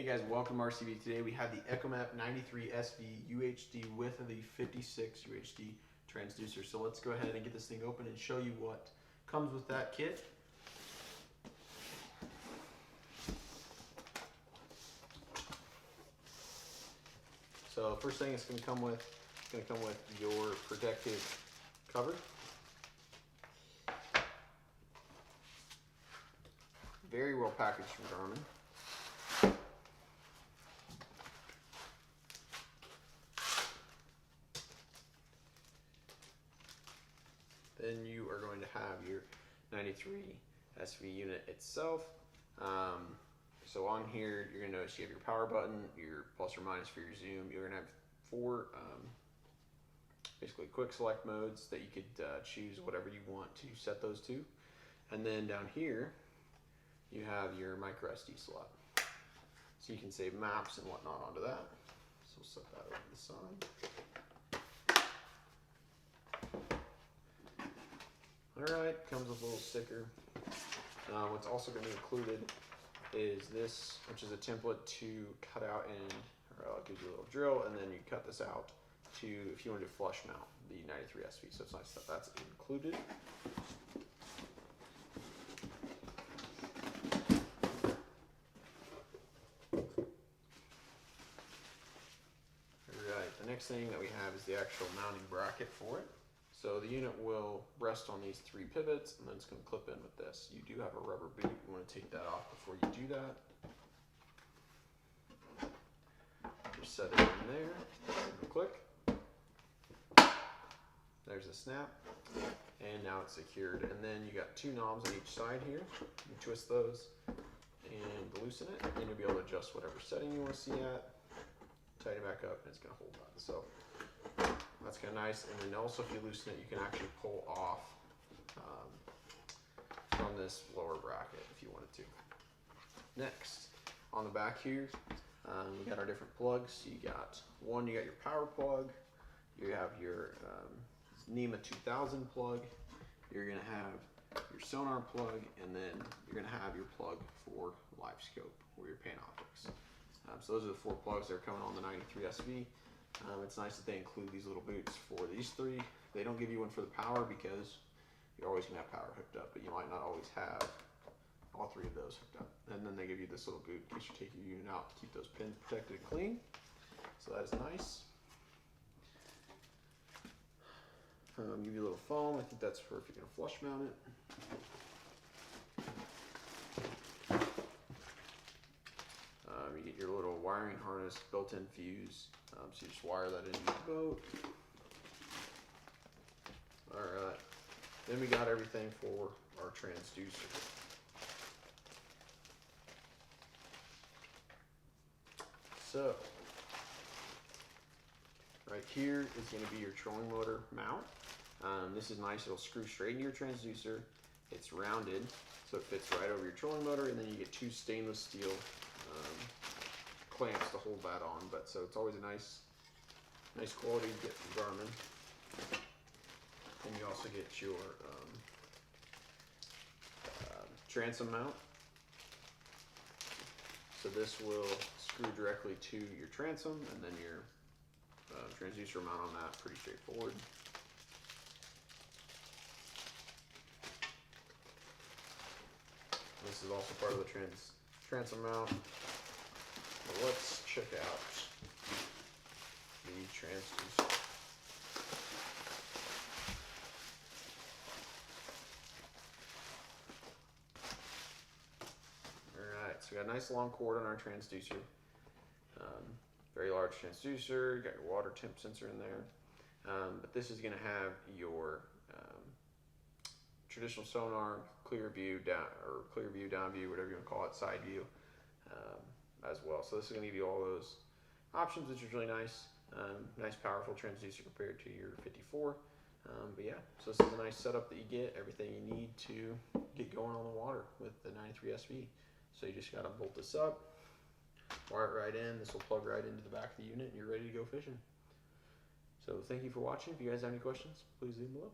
Hey guys, welcome to RCV. Today we have the Echomap 93SV UHD with the 56 UHD transducer. So let's go ahead and get this thing open and show you what comes with that kit. So first thing it's going to come with your protective cover. Very well packaged from Garmin. Then you are going to have your 93SV unit itself. So on here, you're going to notice you have your power button, your plus or minus for your zoom. You're going to have four basically quick select modes that you could choose whatever you want to set those to. And then down here, you have your micro SD slot. So you can save maps and whatnot onto that. So we'll set that over to the side. Alright, comes with a little sticker. What's also going to be included is this, which is a template to cut out and, or I'll give you a little drill, and then you cut this out to, if you want to flush mount the 93SV. So it's nice that that's included. Alright, the next thing that we have is the actual mounting bracket for it. So the unit will rest on these three pivots, and then it's going to clip in with this. You do have a rubber boot. You want to take that off before you do that. Just set it in there. Click. There's a snap, and now it's secured. And then you got two knobs on each side here. You twist those and loosen it, and you'll be able to adjust whatever setting you want to see at. Tighten it back up, and it's going to hold that. So that's kind of nice. And then also, if you loosen it, you can actually pull off from this lower bracket if you wanted to. Next, on the back here, we got our different plugs. You got your power plug. You have your NEMA 2000 plug. You're going to have your sonar plug, and then you're going to have your plug for live scope or your pan optics. So those are the four plugs that are coming on the 93SV. It's nice that they include these little boots for these three. They don't give you one for the power because you're always going to have power hooked up, but you might not always have all three of those hooked up. And then they give you this little boot in case you take your unit out to keep those pins protected and clean. So that is nice. Give you a little foam. I think that's for if you're going to flush mount it. You get your little wiring harness, built-in fuse, so you just wire that into the boat. Alright, then we got everything for our transducer. So, right here is going to be your trolling motor mount. This is nice, it'll screw straight into your transducer. It's rounded, so it fits right over your trolling motor, and then you get two stainless steel clamps to hold that on. But so it's always a nice quality to get from Garmin. And you also get your transom mount. So this will screw directly to your transom, and then your transducer mount on that, pretty straightforward. This is also part of the transom mount. So let's check out the transducer. Alright, so we got a nice long cord on our transducer. Very large transducer, you got your water temp sensor in there. But this is going to have your traditional sonar, clear view, down view, whatever you want to call it, side view as well. So this is going to give you all those options, which is really nice. Nice powerful transducer compared to your 54. But yeah, so this is a nice setup that you get, everything you need to get going on the water with the 93SV. So you just got to bolt this up, wire it right in. This will plug right into the back of the unit, and you're ready to go fishing. So thank you for watching. If you guys have any questions, please leave them below.